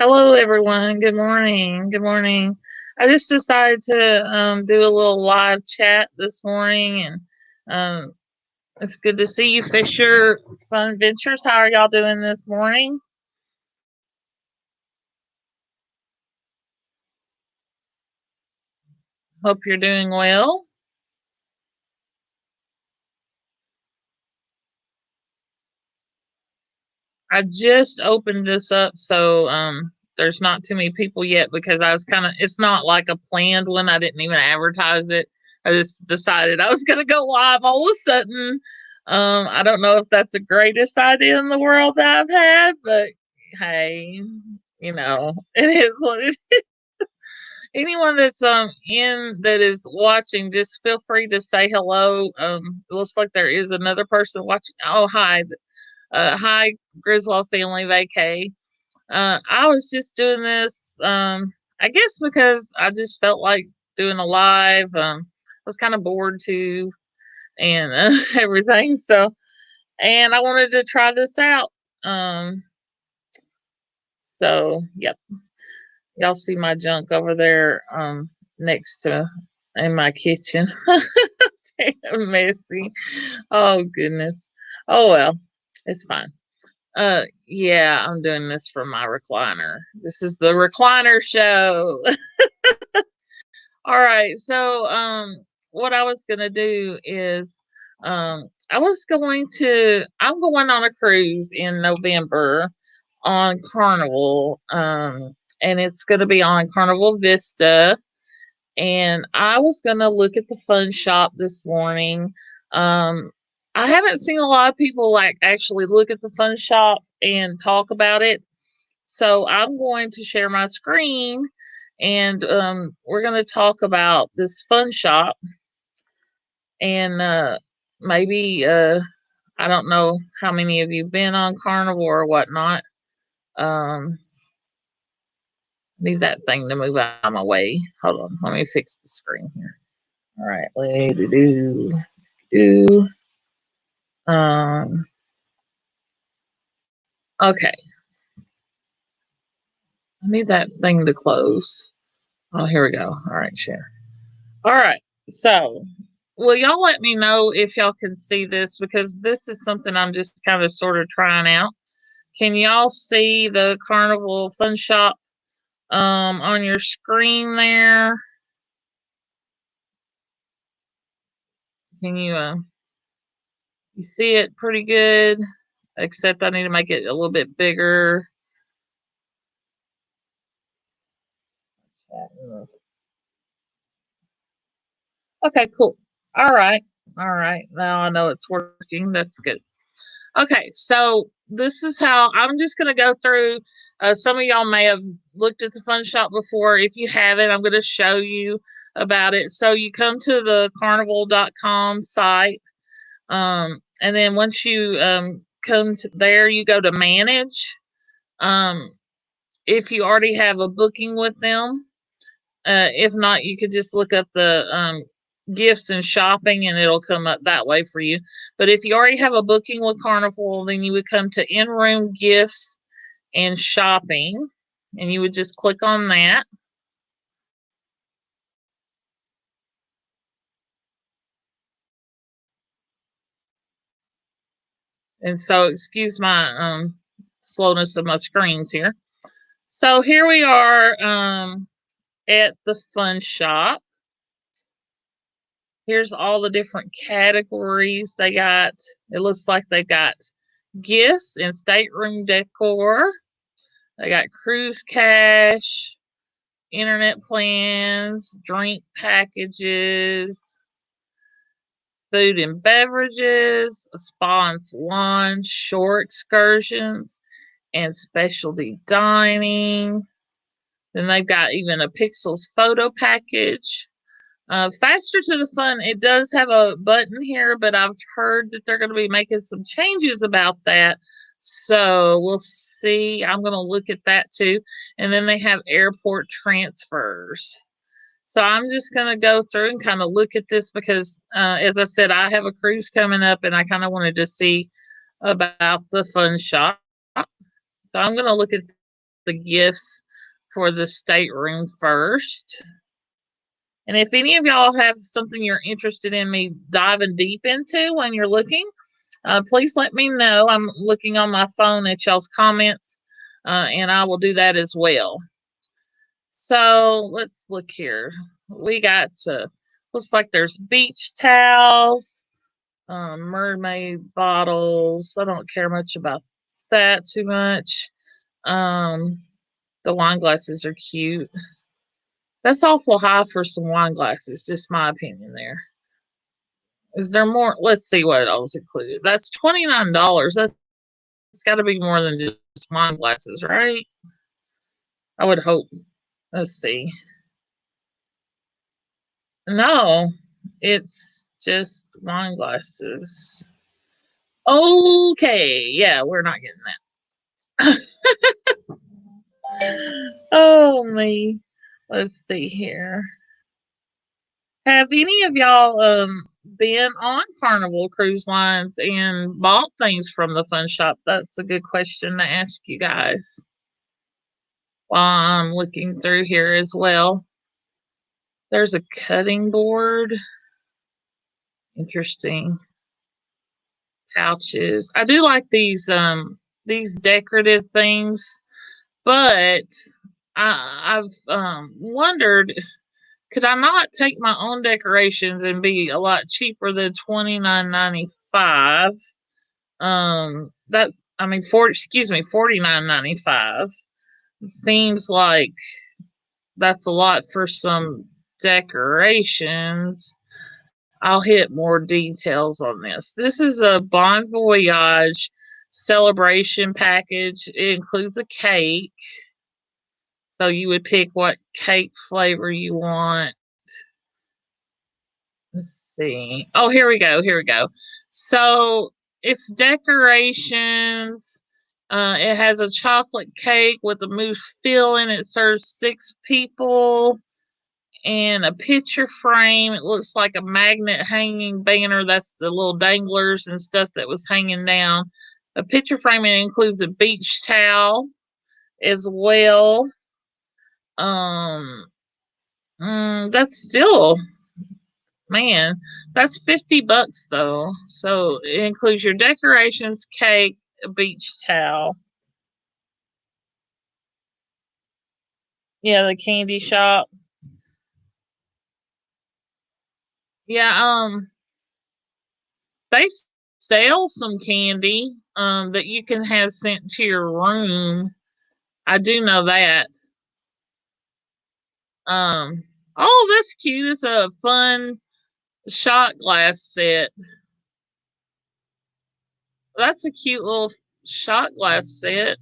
Hello, everyone. Good morning. Good morning. I just decided to do a little live chat this morning, and um, it's good to see you, Fisher Fun Ventures. How are y'all doing this morning? Hope you're doing well. I just opened this up, so there's not too many people yet because I was kind of. It's not like a planned one. I didn't even advertise it. I just decided I was going to go live all of a sudden. I don't know if that's the greatest idea in the world that I've had, but hey, it is what it is. Anyone that's in that is watching, just feel free to say hello. It looks like there is another person watching. Oh, hi. Hi, Griswold family vacay. I was just doing this, I guess because I just felt like doing a live. I was kind of bored too, and everything. And I wanted to try this out. Um, yep, y'all see my junk over there, next to in my kitchen. Messy. Oh goodness. Oh well, it's fine. Yeah, I'm doing this from my recliner. This is the recliner show. All right. What I was gonna do is, I'm going on a cruise in November on Carnival, and it's gonna be on Carnival Vista. And I was gonna look at the fun shop this morning. Um, I haven't seen a lot of people like actually look at the fun shop and talk about it. So I'm going to share my screen, and we're going to talk about this fun shop. And maybe I don't know how many of you've been on Carnival or whatnot. Um, Need that thing to move out of my way. Hold on, let me fix the screen here. All right, do. Um, okay, I need that thing to close. Oh, here we go. All right, share. All right. So, will y'all let me know if y'all can see this because this is something I'm just kind of sort of trying out. Can y'all see the Carnival Fun Shop on your screen there? Can you see it pretty good? Except I need to make it a little bit bigger. Okay, cool. All right. All right. Now I know it's working. That's good. Okay, so this is how I'm just going to go through. Some of y'all may have looked at the fun shop before. If you haven't, I'm going to show you about it. So you come to the carnival.com site, and then once you come to there, you go to manage. Um, if you already have a booking with them, if not, you could just look up the gifts and shopping and it'll come up that way for you. But if you already have a booking with Carnival, then you would come to in room gifts and shopping and you would just click on that. And so, excuse my slowness of my screens here. So, here we are at the fun shop. Here's all the different categories they got. It looks like they got gifts and stateroom decor. They got cruise cash, internet plans, drink packages, food and beverages, a spa and salon, shore excursions, and specialty dining. Then they've got even a Pixels photo package. Faster to the Fun, it does have a button here, but I've heard that they're going to be making some changes about that. So we'll see. I'm going to look at that too. And then they have airport transfers. So I'm just going to go through and kind of look at this because, as I said, I have a cruise coming up and I kind of wanted to see about the fun shop. So I'm going to look at the gifts for the stateroom first. And if any of y'all have something you're interested in me diving deep into when you're looking, please let me know. I'm looking on my phone at y'all's comments, and I will do that as well. So let's look here. We got, looks like there's beach towels, mermaid bottles. I don't care much about that too much. The wine glasses are cute. That's awful high for some wine glasses, just my opinion there. Is there more? Let's see what else included. That's $29. That's got to be more than just wine glasses, right? I would hope. Let's see. No, it's just wine glasses. Okay, yeah, we're not getting that. Oh, me. Let's see here. Have any of y'all been on Carnival Cruise Lines and bought things from the fun shop? That's a good question to ask you guys while I'm looking through here as well. There's a cutting board. Interesting. Pouches. I do like these decorative things, but I've wondered, could I not take my own decorations and be a lot cheaper than $29.95? That's, I mean, $49.95. Seems like that's a lot for some decorations. I'll hit more details on this. This is a Bon Voyage celebration package. It includes a cake. So you would pick what cake flavor you want. Let's see. Oh, here we go. Here we go. So it's decorations. It has a chocolate cake with a mousse filling. It serves 6 people. And a picture frame. It looks like a magnet hanging banner. That's the little danglers and stuff that was hanging down. A picture frame. It includes a beach towel as well. That's still, man, that's $50 though. So it includes your decorations, cake, a beach towel. Yeah, the candy shop. Yeah, they sell some candy that you can have sent to your room. I do know that. Oh, that's cute. It's a fun shot glass set. That's a cute little shot glass set.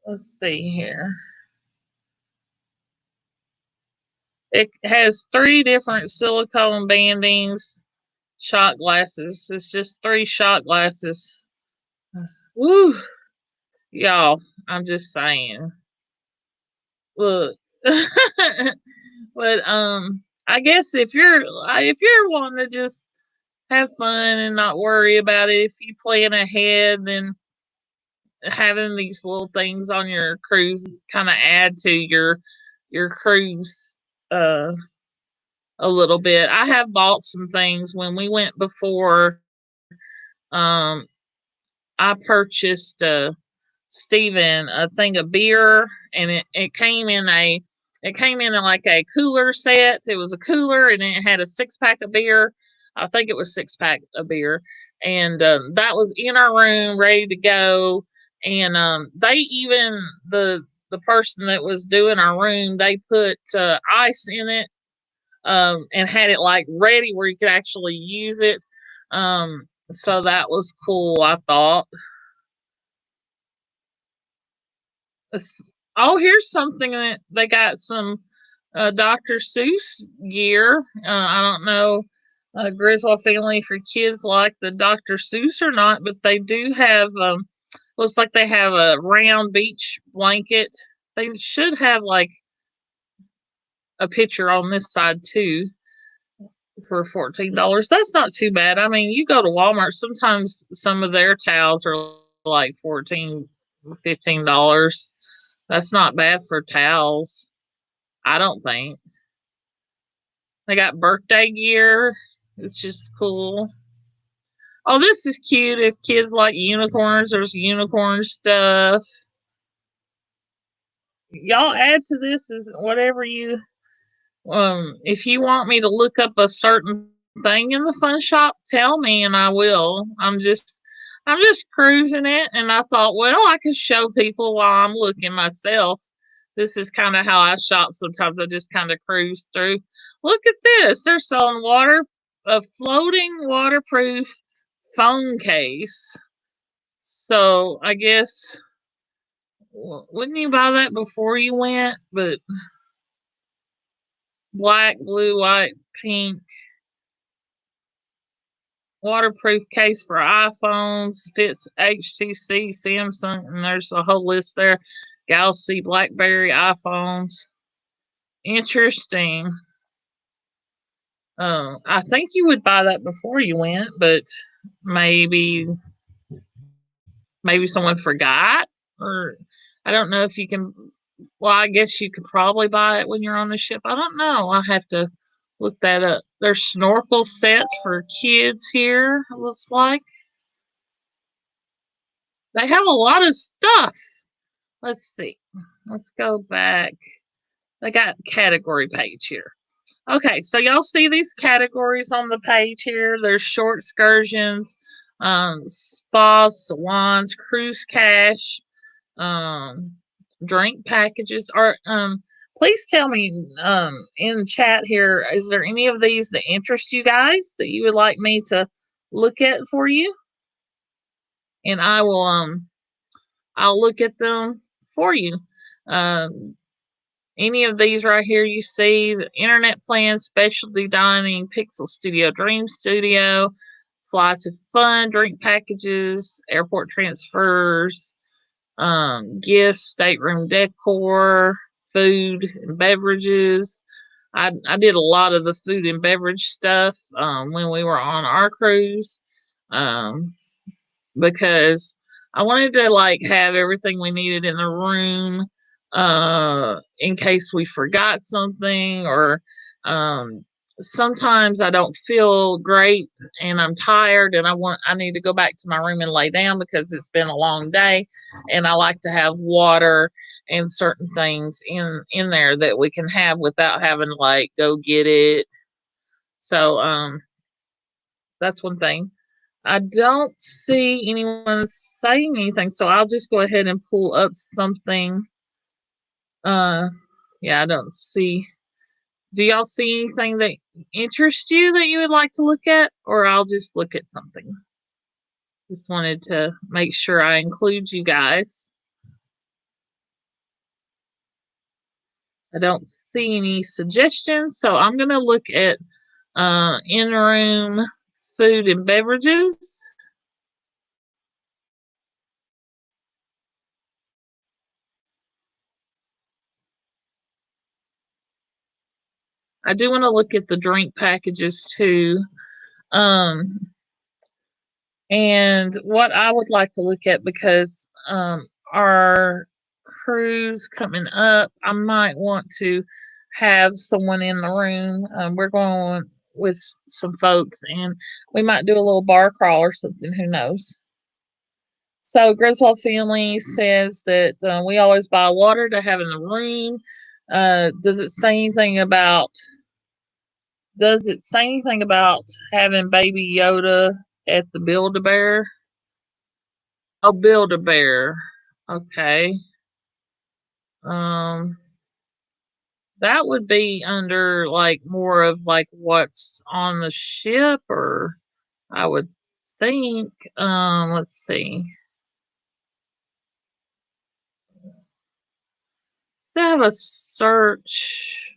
Let's see here. It has 3 different silicone bandings, shot glasses. It's just 3 shot glasses. Woo, y'all! I'm just saying. Look, but I guess if you're wanting to just have fun and not worry about it, if you plan ahead, then having these little things on your cruise kind of add to your cruise a little bit. I have bought some things when we went before. Um, I purchased Steven a thing of beer, and it came in like a cooler set. It was a cooler, and it had a 6-pack of beer. I think it was 6-pack of beer, and that was in our room, ready to go. And they even the person that was doing our room, they put ice in it, and had it like ready where you could actually use it. So that was cool, I thought. Oh, here's something that they got some Dr. Seuss gear. I don't know, Griswold family, if your kids like the Dr. Seuss or not, but they do have, looks like they have a round beach blanket. They should have like a picture on this side too for $14. That's not too bad. I mean, you go to Walmart, sometimes some of their towels are like 14 $15. That's not bad for towels, I don't think. They got birthday gear. It's just cool. Oh, this is cute. If kids like unicorns, there's unicorn stuff. Y'all add to this is whatever you if you want me to look up a certain thing in the fun shop, tell me and I will. I'm just cruising it and I thought, well, I could show people while I'm looking myself. This is kind of how I shop sometimes. I just kind of cruise through. Look at this. They're selling a floating waterproof phone case. So I guess wouldn't you buy that before you went? But black, blue, white, pink, waterproof case for iPhones, fits HTC, Samsung, and there's a whole list there. Galaxy, BlackBerry, iPhones. Interesting. I think you would buy that before you went, but maybe someone forgot, or I don't know if you can. Well, I guess you could probably buy it when you're on the ship. I don't know. I'll have to look that up. There's snorkel sets for kids here, it looks like. They have a lot of stuff. Let's see. Let's go back. They got category page here. Okay, so y'all see these categories on the page here. There's short excursions, spas, salons, cruise cash, drink packages. Or please tell me in chat here, is there any of these that interest you guys that you would like me to look at for you? And I will I'll look at them for you. Any of these right here you see, the internet plan, specialty dining, Pixel Studio, Dream Studio, Fly to Fun, drink packages, airport transfers, gifts, stateroom decor, food and beverages. I did a lot of the food and beverage stuff when we were on our cruise because I wanted to like have everything we needed in the room in case we forgot something or sometimes I don't feel great and I'm tired and I need to go back to my room and lay down because it's been a long day and I like to have water and certain things in there that we can have without having to like go get it. So that's one thing. I don't see anyone saying anything, so I'll just go ahead and pull up something. Yeah, I don't see. Do y'all see anything that interests you that you would like to look at, or I'll just look at something? Just wanted to make sure I include you guys. I don't see any suggestions, so I'm going to look at in-room food and beverages. I do want to look at the drink packages too. And what I would like to look at because our cruise coming up, I might want to have someone in the room. We're going with some folks and we might do a little bar crawl or something. Who knows? So Griswold Family says that we always buy water to have in the room. Does it say anything about having Baby Yoda at the Build-A-Bear? Oh, Build-A-Bear. Okay. Um, that would be under like more of like what's on the ship, or I would think. Let's see. Let's have a search.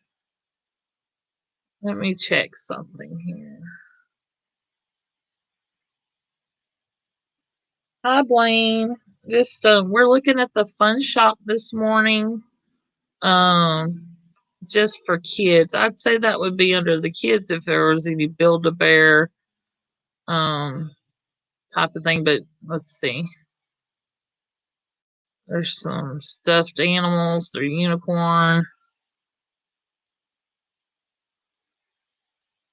Let me check something here. Hi, Blaine. Just we're looking at the fun shop this morning. Um, just for kids. I'd say that would be under the kids if there was any Build-A-Bear type of thing, but let's see. There's some stuffed animals. There's unicorn.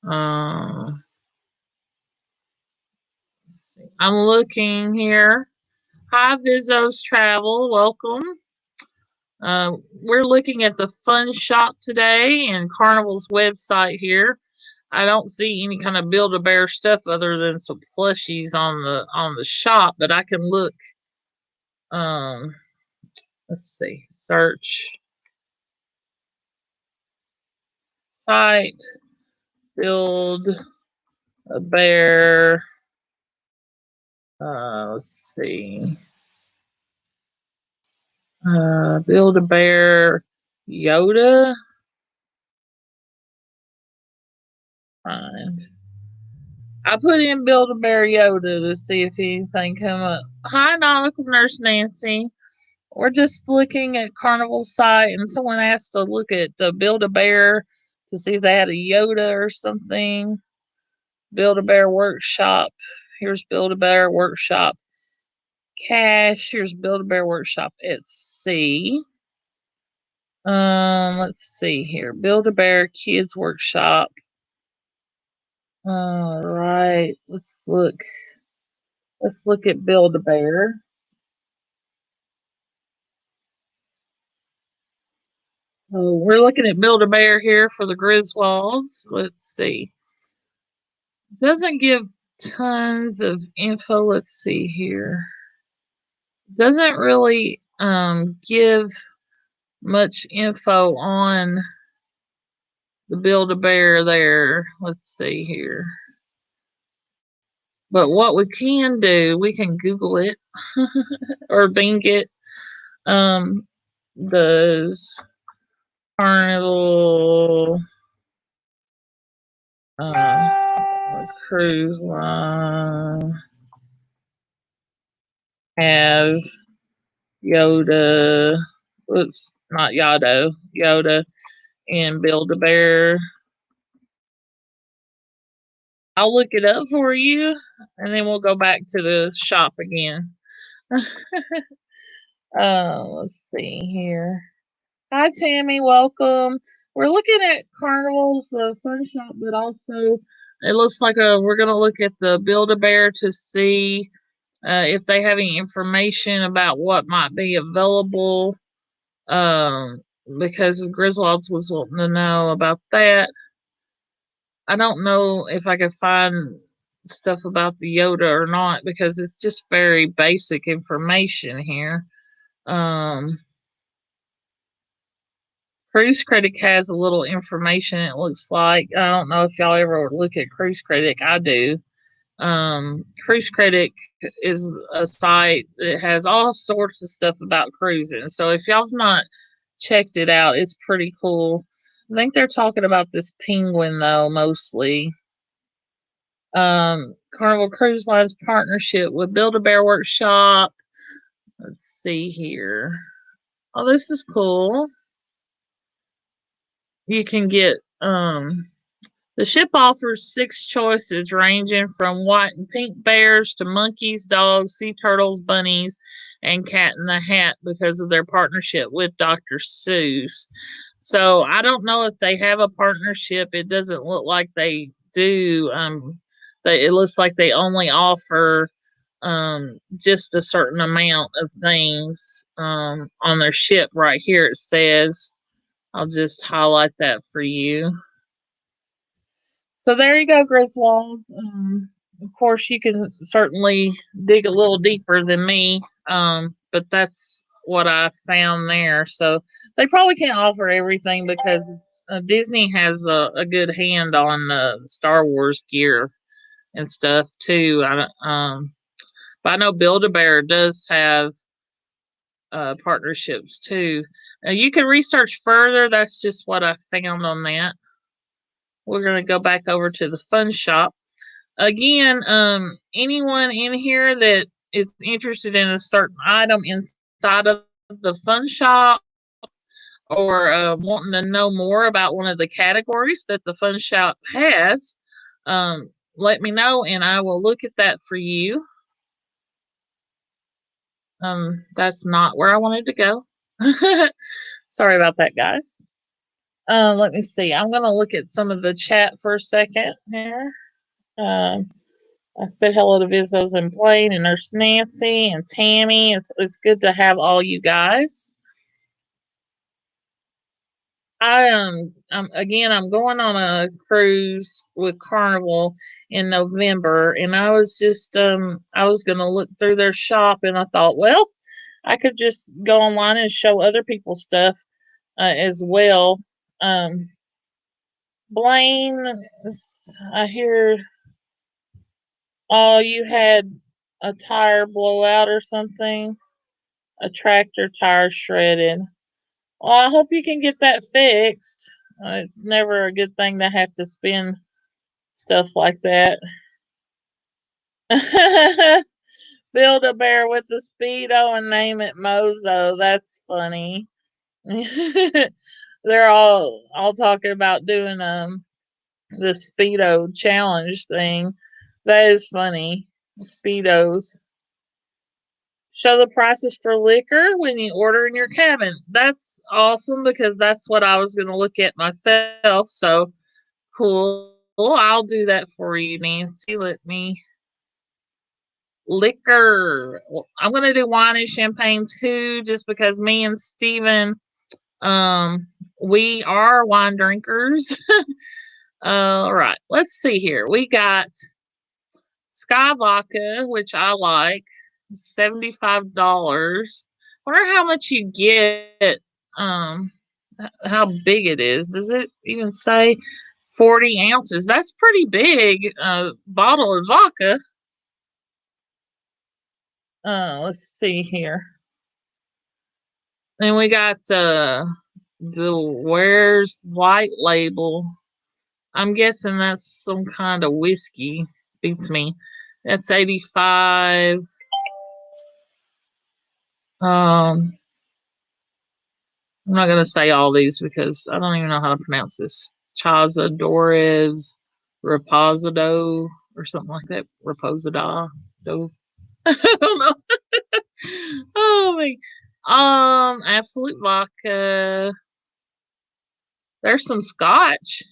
I'm looking here. Hi, Vizos Travel. Welcome. We're looking at the Fun Shop today and Carnival's website here. I don't see any kind of Build-A-Bear stuff other than some plushies on the shop, but I can look. Let's see. Search site. Build-A-Bear. Let's see. Build-A-Bear Yoda. Find. I put in Build-A-Bear Yoda to see if anything come up. Hi, Nautical Nurse Nancy. We're just looking at Carnival's site, and someone asked to look at the Build-A-Bear to see if they had a Yoda or something. Build-A-Bear Workshop. Here's Build-A-Bear Workshop Cash. Here's Build-A-Bear Workshop at sea. Let's see here. Build-A-Bear Kids Workshop. All right, let's look. Let's look at Build-A-Bear. Oh, we're looking at Build-A-Bear here for the Griswolds. Let's see. Doesn't give tons of info. Let's see here. Doesn't really give much info on the Build-A-Bear there. Let's see here. But what we can do, we can Google it or Bing it. Does Carnival cruise line have Yoda? Oops, not Yoda and Build-A-Bear. I'll look it up for you, and then we'll go back to the shop again. Let's see here. Hi, Tammy. Welcome. We're looking at Carnival's Fun Shop, but also it looks like we're going to look at the Build-A-Bear to see if they have any information about what might be available. Because Griswolds was wanting to know about that. I don't know if I could find stuff about the Yoda or not because it's just very basic information here. Cruise Critic has a little information, it looks like. I don't know if y'all ever look at Cruise Critic. I do. Cruise Critic is a site that has all sorts of stuff about cruising. So if y'all have not checked it out, it's pretty cool. I think they're talking about this penguin though, mostly. Carnival Cruise Line's partnership with Build-A-Bear Workshop. Let's see here. Oh, this is cool. You can get the ship offers 6 choices ranging from white and pink bears to monkeys, dogs, sea turtles, bunnies, and Cat in the Hat because of their partnership with Dr. Seuss. So I don't know if they have a partnership. It doesn't look like they do. It looks like they only offer just a certain amount of things on their ship. Right here it says. I'll just highlight that for you. So there you go, Griswold. Of course, you can certainly dig a little deeper than me, but that's what I found there. So they probably can't offer everything because Disney has a good hand on Star Wars gear and stuff too. But I know Build-A-Bear does have partnerships too. You can research further. That's just what I found on that. We're going to go back over to the Fun Shop. Again, anyone in here that is interested in a certain item inside of the Fun Shop or wanting to know more about one of the categories that the Fun Shop has, let me know and I will look at that for you. That's not where I wanted to go. Sorry about that, guys. Let me see. I'm gonna look at some of the chat for a second here. Um, I said hello to Vizos and Blaine and Nurse Nancy and Tammy. It's good to have all you guys. I'm going on a cruise with Carnival in November, and I was just I was gonna look through their shop, and I thought, well, I could just go online and show other people stuff as well. Um, Blaine, I hear, oh, you had a tire blowout or something, a tractor tire shredded. Well, I hope you can get that fixed. It's never a good thing to have to spend stuff like that. Build a bear with a Speedo and name it Mozo. That's funny. They're all talking about doing the Speedo challenge thing. That is funny. Speedos. Show the prices for liquor when you order in your cabin. That's awesome because that's what I was going to look at myself. So cool. I'll do that for you, Nancy. Let me. Liquor. Well, I'm going to do wine and champagne too, just because me and Steven, we are wine drinkers. All right. Let's see here. We got Sky Vodka, which I like, $75. Wonder how much you get. Um, how big it is. Does it even say 40 ounces? That's pretty big. Bottle of vodka. Let's see here. Then we got the Where's White Label. I'm guessing that's some kind of whiskey. Beats me. That's 85. I'm not gonna say all these because I don't even know how to pronounce this. Chazadores Reposado or something like that. Reposada. I don't know. Oh my. Absolute vodka. There's some scotch.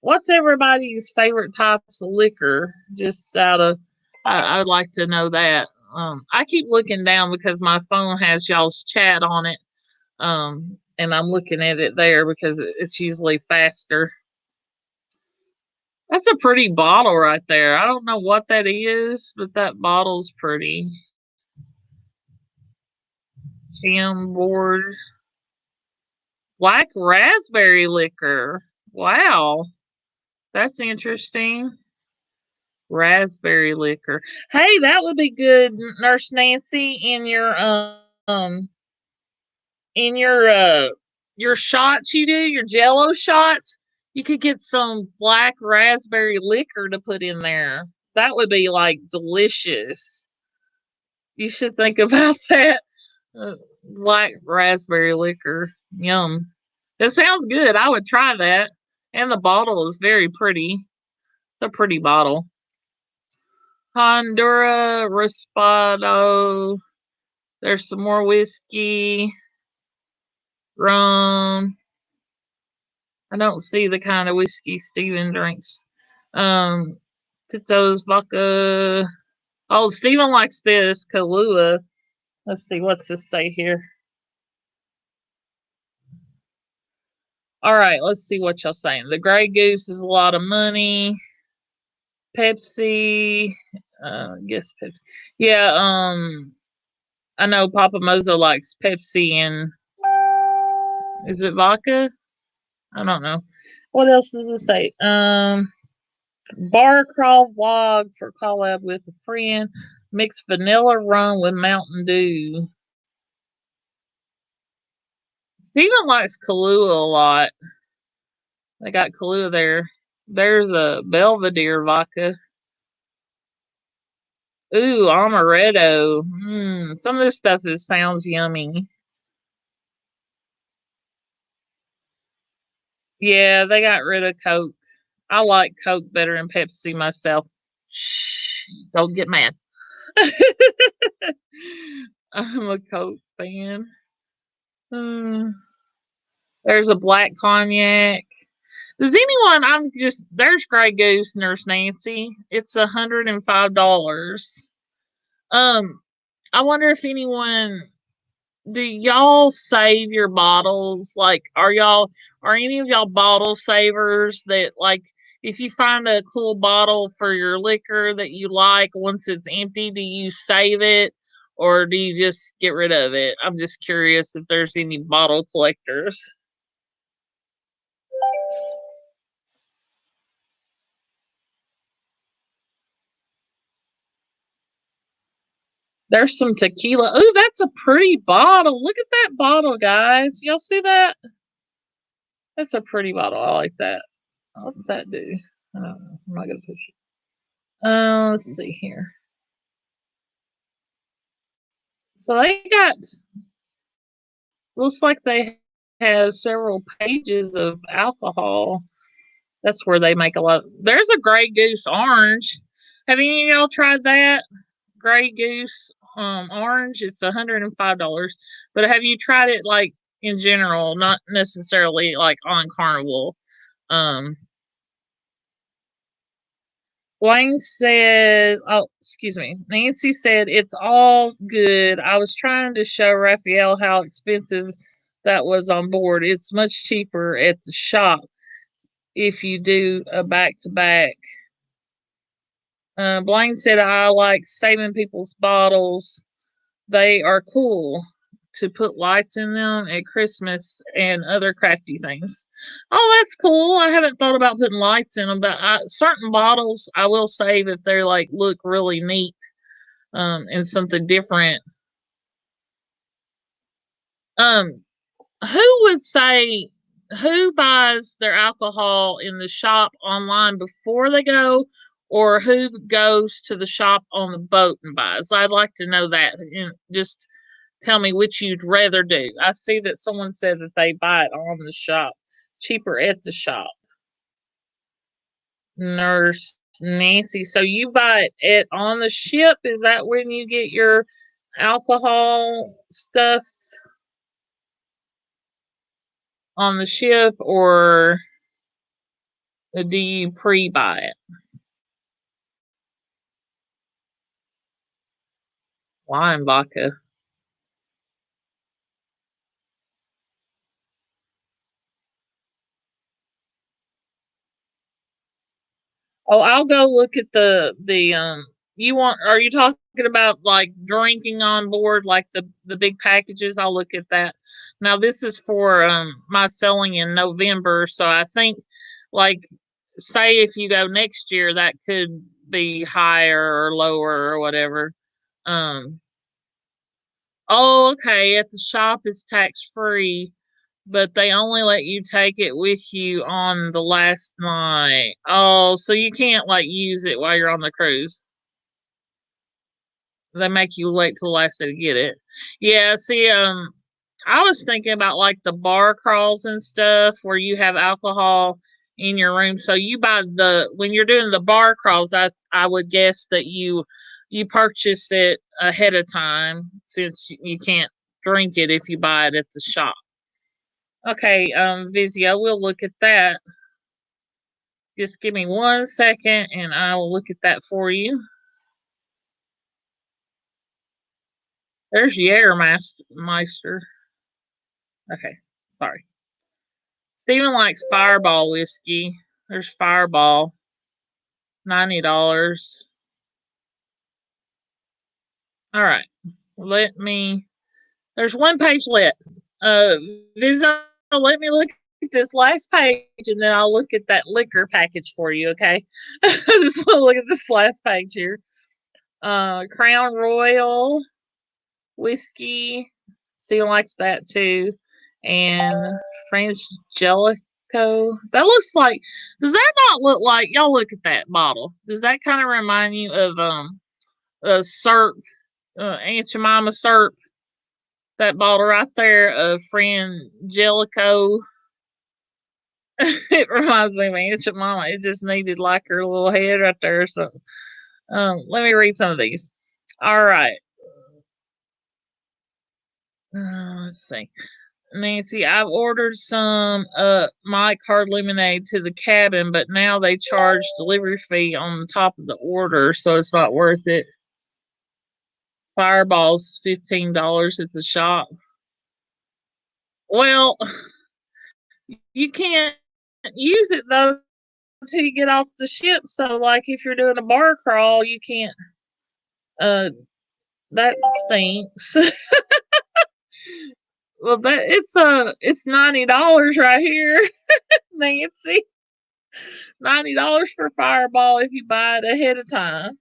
What's everybody's favorite types of liquor? Just out of, I'd like to know that. I keep looking down because my phone has y'all's chat on it. And I'm looking at it there because it's usually faster. That's a pretty bottle right there. I don't know what that is, but that bottle's pretty. Jamboard. Black raspberry liquor. Wow. That's interesting. Raspberry liquor. Hey, that would be good, Nurse Nancy, in your shots you do, your jello shots. You could get some black raspberry liquor to put in there. That would be like delicious. You should think about that. Black raspberry liquor. Yum. It sounds good. I would try that. And the bottle is very pretty. It's a pretty bottle. Honduras, Raspado. There's some more whiskey, rum. I don't see the kind of whiskey Steven drinks. Tito's vodka. Oh, Steven likes this, Kahlua. Let's see, what's this say here? All right, let's see what y'all saying. The Grey Goose is a lot of money. Pepsi. I guess Pepsi. Yeah, I know Papa Mozo likes Pepsi and is it vodka? I don't know. What else does it say? Bar crawl vlog for collab with a friend. Mix vanilla rum with Mountain Dew. Steven likes Kahlua a lot. They got Kahlua there. There's a Belvedere vodka. Ooh, amaretto. Some of this stuff sounds yummy. Yeah, they got rid of Coke. I like Coke better than Pepsi myself. Shh, don't get mad. I'm a Coke fan. Hmm. There's a black cognac. Does anyone? I'm just there's Grey Goose, Nurse Nancy. It's $105. Um, I wonder if anyone do y'all save your bottles? Like, are any of y'all bottle savers that like if you find a cool bottle for your liquor that you like once it's empty, do you save it or do you just get rid of it? I'm just curious if there's any bottle collectors. There's some tequila. Ooh, that's a pretty bottle. Look at that bottle, guys. Y'all see that? That's a pretty bottle. I like that. What's that do? I don't know. I'm not gonna push it. Let's see here. So they got looks like they have several pages of alcohol. That's where they make a lot. There's a Grey Goose orange. Have any of y'all tried that? Grey Goose orange. It's $105. But have you tried it like in general, not necessarily like on Carnival? Um Blaine said, oh, excuse me. Nancy said, it's all good. I was trying to show Raphael how expensive that was on board. It's much cheaper at the shop if you do a back to back. Blaine said, I like saving people's bottles. They are cool to put lights in them at Christmas and other crafty things. Oh, that's cool. I haven't thought about putting lights in them, but certain bottles I will save if they're like look really neat and something different. Um, who would say who buys their alcohol in the shop online before they go, or who goes to the shop on the boat and buys? I'd like to know that. And just tell me which you'd rather do. I see that someone said that they buy it on the shop, cheaper at the shop. Nurse Nancy, so you buy it on the ship? Is that when you get your alcohol stuff on the ship, or do you pre-buy it? Wine vodka. Oh, I'll go look at the you want are you talking about like drinking on board like the big packages? I'll look at that. Now this is for my selling in November, so I think like say if you go next year that could be higher or lower or whatever. Um oh okay, at the shop is tax free, but they only let you take it with you on the last night. Oh, so you can't like use it while you're on the cruise. They make you wait till the last day to get it. Yeah, see, I was thinking about like the bar crawls and stuff where you have alcohol in your room. So you buy the when you're doing the bar crawls, I would guess that you purchase it ahead of time since you can't drink it if you buy it at the shop. Okay, Vizio, we'll look at that. Just give me 1 second and I will look at that for you. There's Jägermeister. Okay, sorry. Steven likes Fireball whiskey. There's Fireball, $90. All right, let me. There's one page left. Uh, Vizio, let me look at this last page, and then I'll look at that liquor package for you. Okay, I just want to look at this last page here. Crown Royal whiskey. Steven likes that too. And French Jellicoe. That looks like. Does that not look like? Y'all look at that bottle. Does that kind of remind you of syrup, Aunt Jemima syrup? That bottle right there of Friend Jellicoe. It reminds me of Ancient Mama. It just needed like her little head right there. So, let me read some of these. All right. Let's see. Nancy, I've ordered some Mike Hard Lemonade to the cabin, but now they charge delivery fee on the top of the order, so it's not worth it. Fireball's $15 at the shop. Well, you can't use it though until you get off the ship. So, like, if you're doing a bar crawl, you can't. That stinks. Well, it's $90 right here, Nancy. $90 for Fireball if you buy it ahead of time.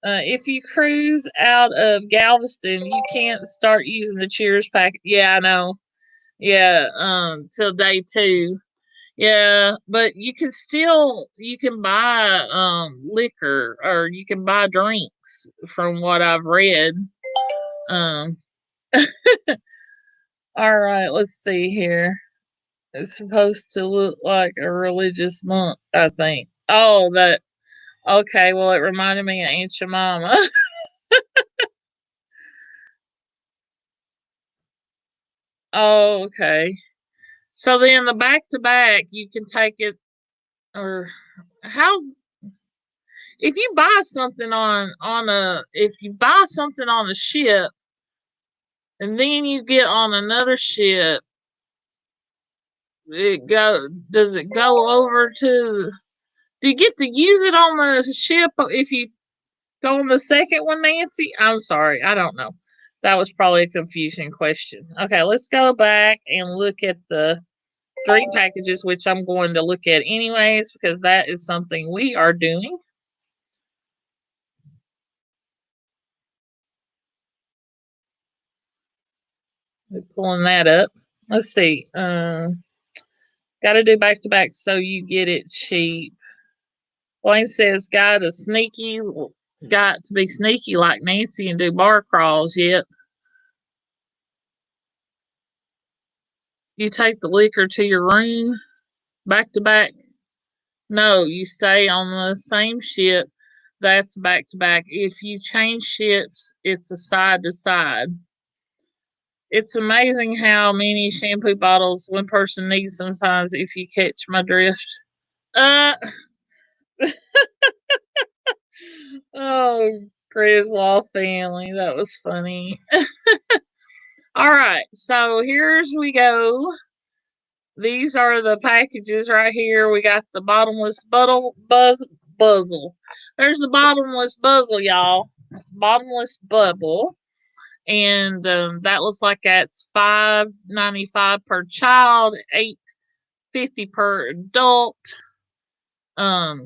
If you cruise out of Galveston, you can't start using the Cheers pack. Yeah, I know. Yeah, till day 2. Yeah, but you can buy liquor or you can buy drinks from what I've read. Um all right, let's see here. It's supposed to look like a religious monk, I think. Oh, that okay, well it reminded me of Aunt Jemima. Oh, okay. So then the back to back you can take it or how's if you buy something on a if you buy something on a ship and then you get on another ship, does it go over to do you get to use it on the ship if you go on the second one, Nancy? I'm sorry, I don't know. That was probably a confusing question. Okay, let's go back and look at the drink packages, which I'm going to look at anyways because that is something we are doing. We're pulling that up. Let's see. Got to do back to back so you get it cheap. Wayne says, got to be sneaky like Nancy and do bar crawls. Yet you take the liquor to your room back to back. No, you stay on the same ship. That's back to back. If you change ships, it's a side to side. It's amazing how many shampoo bottles one person needs sometimes if you catch my drift. Uh oh, Griswold family. That was funny. All right, so here's we go. These are the packages right here. We got the bottomless buzzle. There's the bottomless buzzle, y'all. Bottomless bubble. And that looks like that's $5.95 per child, $8.50 per adult.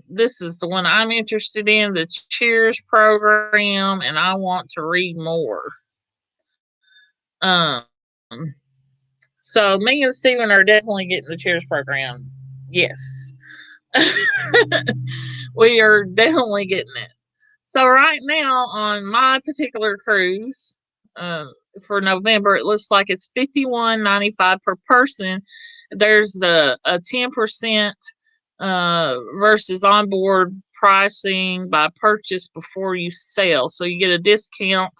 This is the one I'm interested in, the Cheers program, and I want to read more. Um, so me and Steven are definitely getting the Cheers program. Yes. We are definitely getting it. So right now on my particular cruise, uh, for November, it looks like it's $51.95 per person. There's a 10% versus onboard pricing by purchase before you sail. So you get a discount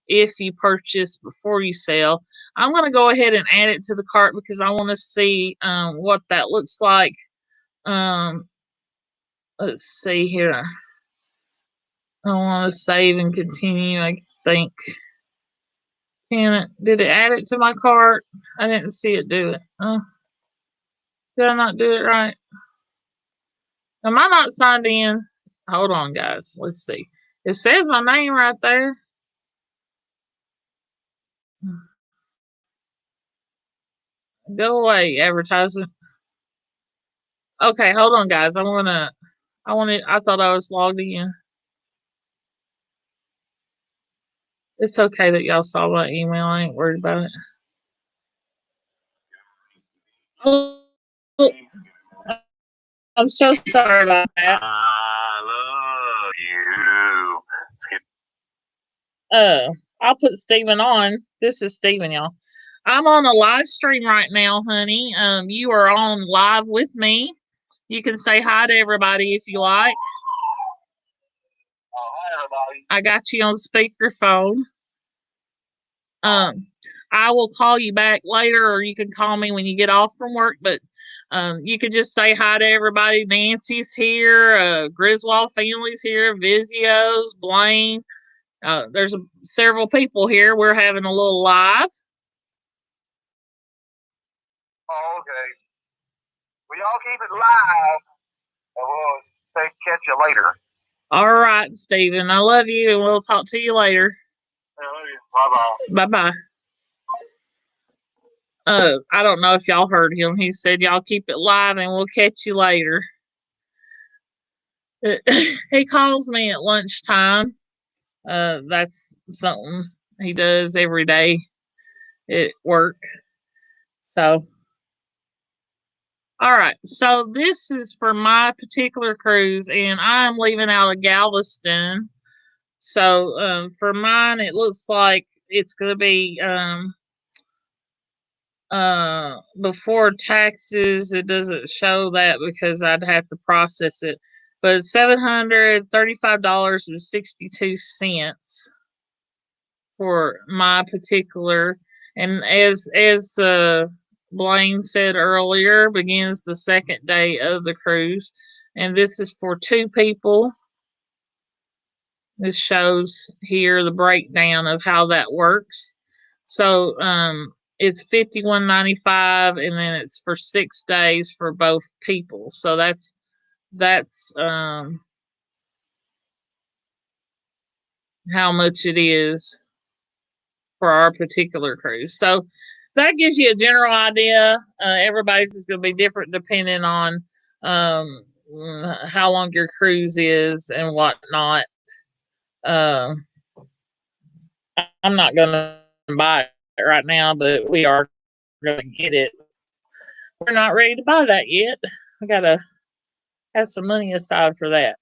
if you purchase before you sail. I'm going to go ahead and add it to the cart because I want to see what that looks like. Um, let's see here. I want to save and continue. I think. Did it add it to my cart? I didn't see it do it. Did I not do it right? Am I not signed in? Hold on, guys. Let's see. It says my name right there. Go away, advertisement. Okay, hold on, guys. I thought I was logged in. It's okay that y'all saw my email. I ain't worried about it. Oh, I'm so sorry about that. I love you. I'll put Steven on. This is Steven, y'all. I'm on a live stream right now, honey. You are on live with me. You can say hi to everybody if you like. Oh, hi, everybody. I got you on speakerphone. I will call you back later, or you can call me when you get off from work. But you could just say hi to everybody. Nancy's here. Griswold family's here. Vizio's, Blaine. There's several people here. We're having a little live. Oh, okay. Well, y'all keep it live, and we'll catch you later. All right, Stephen. I love you, and we'll talk to you later. I love you. Bye-bye. Bye-bye. I don't know if y'all heard him. He said, y'all keep it live, and we'll catch you later. He calls me at lunchtime. That's something he does every day at work. So, all right. So this is for my particular cruise, and I'm leaving out of Galveston. So for mine, it looks like it's going to be before taxes. It doesn't show that because I'd have to process it, but it's $735.62 for my particular. And as Blaine said earlier, begins the second day of the cruise, and this is for 2 people. This shows here the breakdown of how that works. So it's $51.95, and then it's for 6 days for both people. So that's how much it is for our particular cruise. So that gives you a general idea. Everybody's is going to be different depending on how long your cruise is and whatnot. I'm not going to buy it right now, but we are going to get it. We're not ready to buy that yet. We got to have some money aside for that.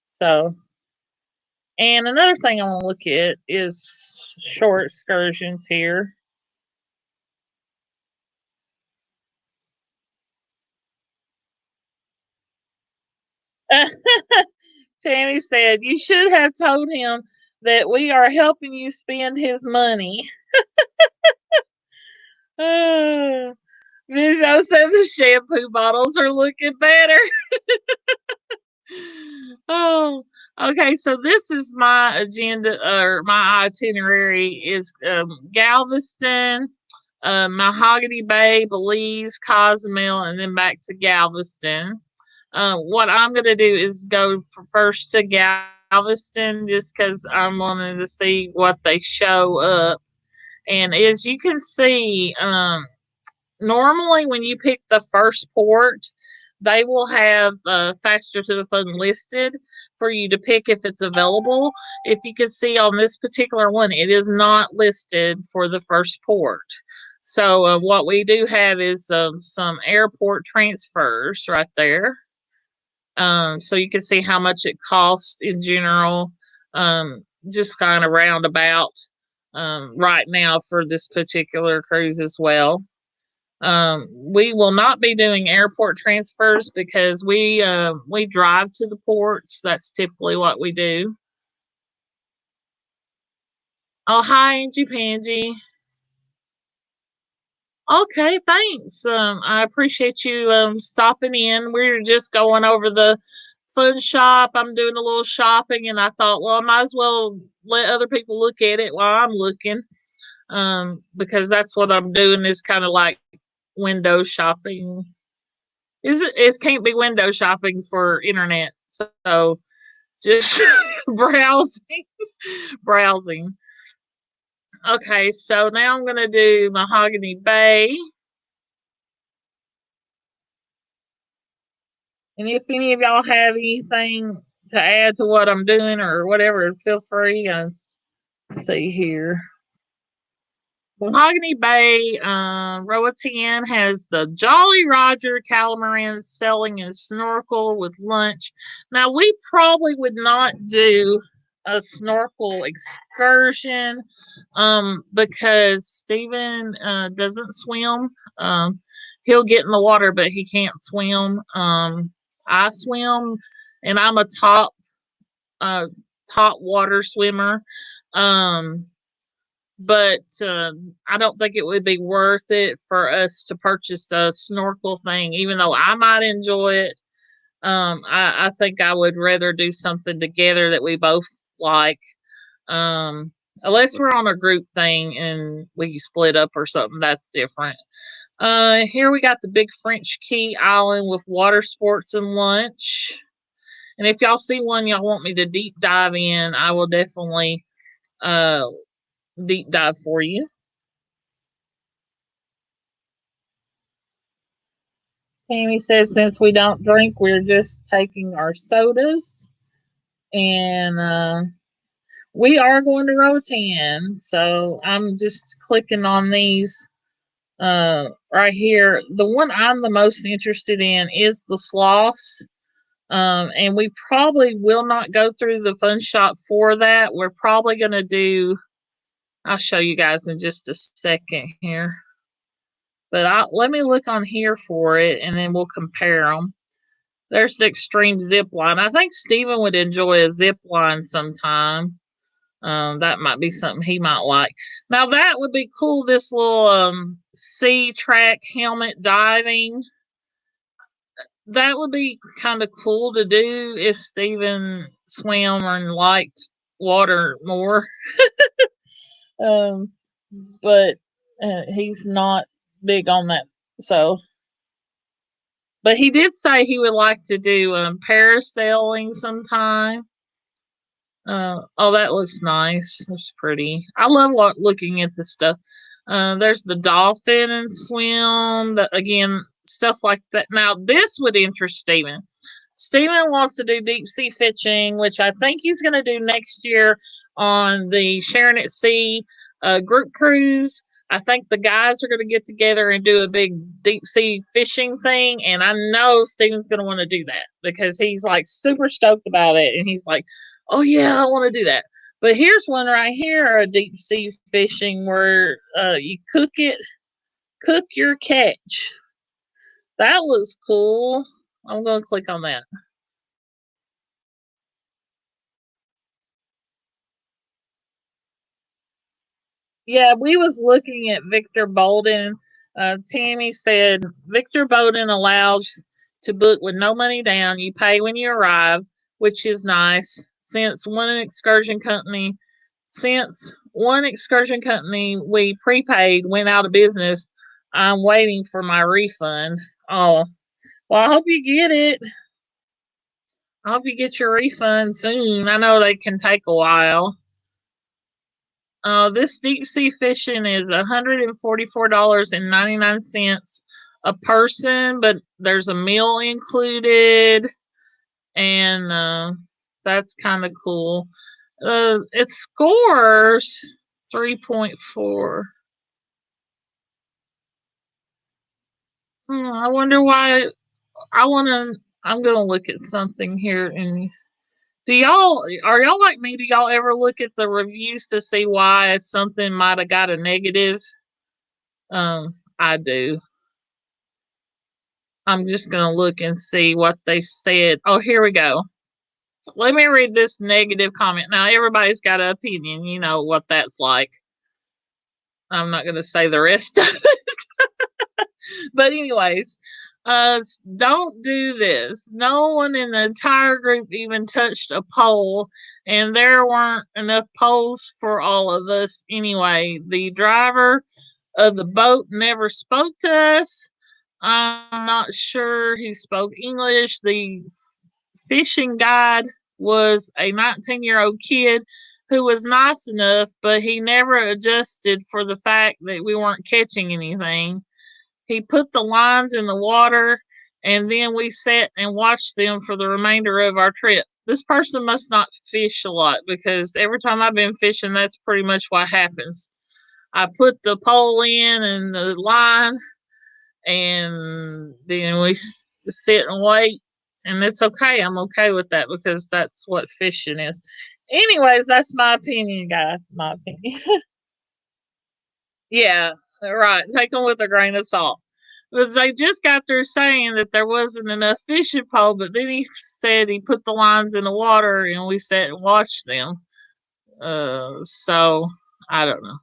So, and another thing I want to look at is shore excursions here. Tammy said, you should have told him that we are helping you spend his money. Mizzo said the shampoo bottles are looking better. Oh, okay. So this is my agenda, or my itinerary is Galveston, Mahogany Bay, Belize, Cozumel, and then back to Galveston. What I'm going to do is go first to Galveston just because I'm wanting to see what they show up. And as you can see, normally when you pick the first port, they will have Faster to the Fun listed for you to pick if it's available. If you can see on this particular one, it is not listed for the first port. So what we do have is some airport transfers right there. So you can see how much it costs in general, just kind of roundabout right now for this particular cruise as well. We will not be doing airport transfers because we drive to the ports. That's typically what we do. Oh, hi, Angie Pangie. Okay, thanks. I appreciate you stopping in. We're just going over the fun shop. I'm doing a little shopping, and I thought, well, I might as well let other people look at it while I'm looking, because that's what I'm doing is kind of like window shopping. It can't be window shopping for internet, so just browsing. Okay, so now I'm gonna do Mahogany Bay. And if any of y'all have anything to add to what I'm doing or whatever, feel free. Let's see here. Mahogany Bay, Roatan has the Jolly Roger catamaran sailing and snorkel with lunch. Now, we probably would not do a snorkel excursion because Steven doesn't swim. He'll get in the water, but he can't swim. I swim, and I'm a uh, top water swimmer. Um, but I don't think it would be worth it for us to purchase a snorkel thing, even though I might enjoy it. I think I would rather do something together that we both like. Unless we're on a group thing and we split up or something, that's different. Here we got the big French Key Island with water sports and lunch. And if y'all see one y'all want me to deep dive in, I will definitely uh deep dive for you. Tammy says since we don't drink, we're just taking our sodas. And we are going to Rotan, so I'm just clicking on these right here. The one I'm the most interested in is the sloths. And we probably will not go through the fun shop for that. We're probably going to do, I'll show you guys in just a second here. But let me look on here for it, and then we'll compare them. There's the extreme zip line. I think Steven would enjoy a zip line sometime. That might be something he might like. Now that would be cool. This little sea track helmet diving. That would be kind of cool to do if Steven swam and liked water more. um, but he's not big on that. So, but he did say he would like to do parasailing sometime. Oh, that looks nice. That's pretty. I love looking at this stuff. There's the dolphin and swim. Again, stuff like that. Now, this would interest Steven. Steven wants to do deep sea fishing, which I think he's going to do next year on the Sharing at Sea group cruise. I think the guys are going to get together and do a big deep sea fishing thing. And I know Steven's going to want to do that because he's like super stoked about it. And he's like, oh, yeah, I want to do that. But here's one right here, a deep sea fishing where you cook your catch. That looks cool. I'm going to click on that. Yeah, we was looking at Victor Bolden. Tammy said Victor Bolden allows to book with no money down. You pay when you arrive, which is nice. Since one excursion company we prepaid went out of business, I'm waiting for my refund. Oh, well, I hope you get it. I hope you get your refund soon. I know they can take a while. This deep sea fishing is $144.99 a person, but there's a meal included, and that's kind of cool. It scores 3.4. I wonder why. I'm gonna look at something here. And are y'all like me? Do y'all ever look at the reviews to see why something might have got a negative? I do. I'm just gonna look and see what they said. Oh, here we go. Let me read this negative comment. Now everybody's got an opinion. You know what that's like. I'm not gonna say the rest of it. But anyways, don't do this. No one in the entire group even touched a pole, and there weren't enough poles for all of us anyway. The driver of the boat never spoke to us. I'm not sure he spoke English. The fishing guide was a 19-year-old kid who was nice enough, but he never adjusted for the fact that we weren't catching anything. He put the lines in the water, and then we sat and watched them for the remainder of our trip. This person must not fish a lot because every time I've been fishing, that's pretty much what happens. I put the pole in and the line, and then we sit and wait, And it's okay. I'm okay with that because that's what fishing is. Anyways, that's my opinion, guys. My opinion. Yeah, right. Take them with a grain of salt. Because they just got through saying that there wasn't enough fishing pole, but then he said he put the lines in the water and we sat and watched them. So I don't know.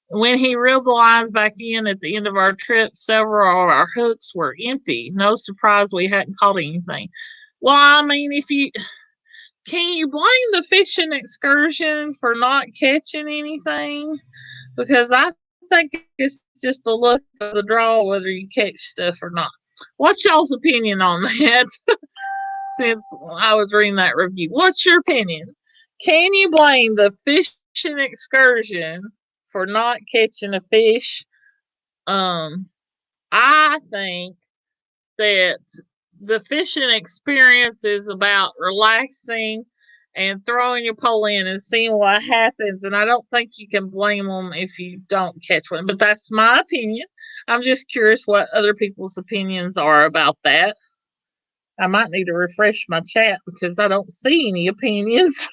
When he reeled the lines back in at the end of our trip, several of our hooks were empty. No surprise we hadn't caught anything. Well, I mean, if you can you blame the fishing excursion for not catching anything? Because I think it's just the luck of the draw whether you catch stuff or not. What's y'all's opinion on that? Since I was reading that review, what's your opinion? Can you blame the fishing excursion for not catching a fish? I think that the fishing experience is about relaxing and throwing your pole in and seeing what happens. And I don't think you can blame them if you don't catch one. But that's my opinion. I'm just curious what other people's opinions are about that. I might need to refresh my chat because I don't see any opinions.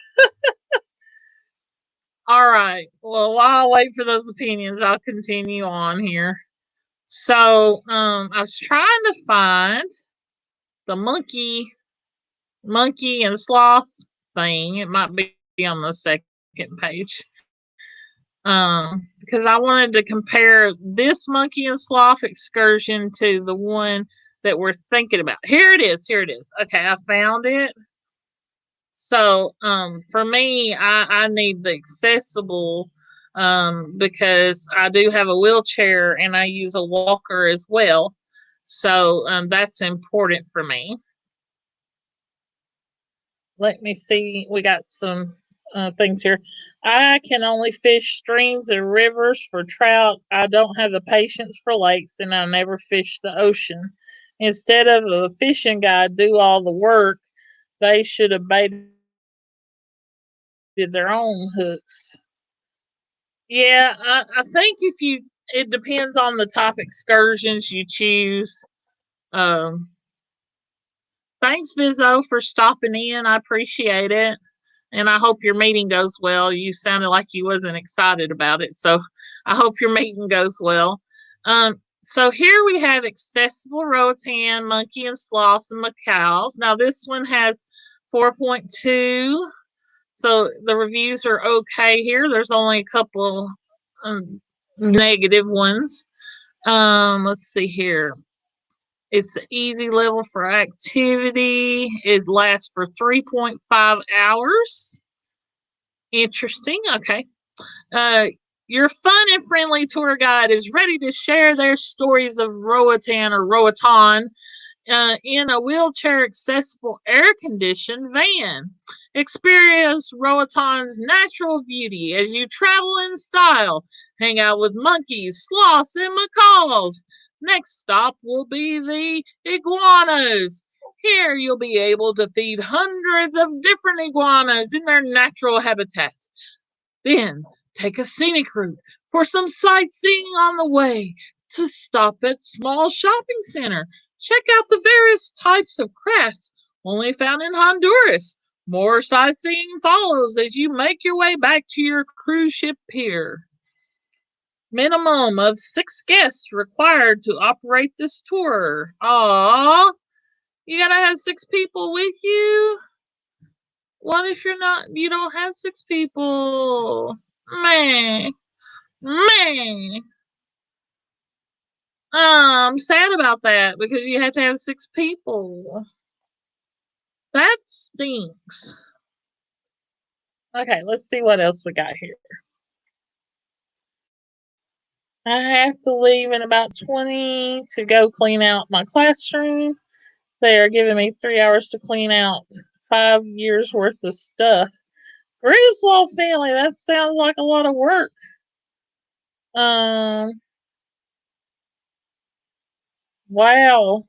All right. Well, while I wait for those opinions, I'll continue on here. So, I was trying to find the monkey and sloth thing. It might be on the second page. Because I wanted to compare this monkey and sloth excursion to the one that we're thinking about. Here it is. Here it is. Okay, I found it. So, for me, I need the accessible because I do have a wheelchair and I use a walker as well. So, that's important for me. Let me see. We got some things here. I can only fish streams and rivers for trout. I don't have the patience for lakes, and I never fish the ocean. Instead of a fishing guide do all the work, they should have baited their own hooks. Yeah, I think it depends on the type of excursions you choose. Um, Thanks, Vizzo, for stopping in. I appreciate it. And I hope your meeting goes well. You sounded like you wasn't excited about it, so I hope your meeting goes well. So here we have accessible Roatan, monkey and sloths and macaws. Now this one has 4.2, so the reviews are okay here. There's only a couple negative ones. Let's see here. It's an easy level for activity. It lasts for 3.5 hours. Interesting. Okay. Your fun and friendly tour guide is ready to share their stories of Roatan or Roatan in a wheelchair accessible air conditioned van. Experience Roatan's natural beauty as you travel in style. Hang out with monkeys, sloths, and macaws. Next stop will be the iguanas. Here you'll be able to feed hundreds of different iguanas in their natural habitat. Then take a scenic route for some sightseeing on the way. To stop at small shopping center. Check out the various types of crafts only found in Honduras. More sightseeing follows as you make your way back to your cruise ship pier. Minimum of 6 guests required to operate this tour. Aww, you gotta have 6 people with you? What if you don't have 6 people? Man. I'm sad about that because you have to have 6 people. That stinks. Okay, let's see what else we got here. I have to leave in about 20 to go clean out my classroom. They are giving me 3 hours to clean out 5 years worth of stuff. Griswold family, that sounds like a lot of work. Wow.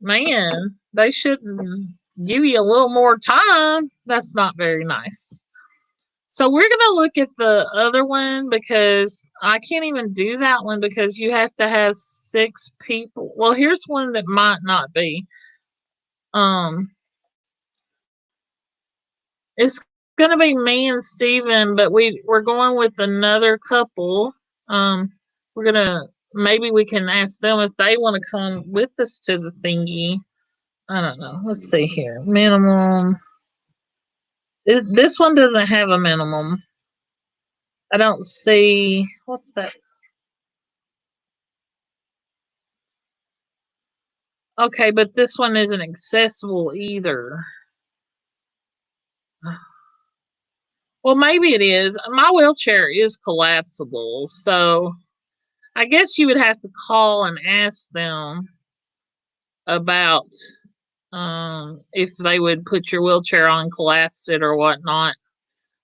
Man, they shouldn't give you a little more time. That's not very nice. So we're going to look at the other one because I can't even do that one because you have to have 6 people. Well, here's one that might not be. It's gonna be me and Steven, but we're going with another couple. We're gonna maybe we can ask them if they want to come with us to the thingy. I don't know. Let's see here. Minimum. This one doesn't have a minimum. I don't see. What's that? Okay, but this one isn't accessible either. Well, maybe it is. My wheelchair is collapsible, so I guess you would have to call and ask them about if they would put your wheelchair on, collapse it, or whatnot.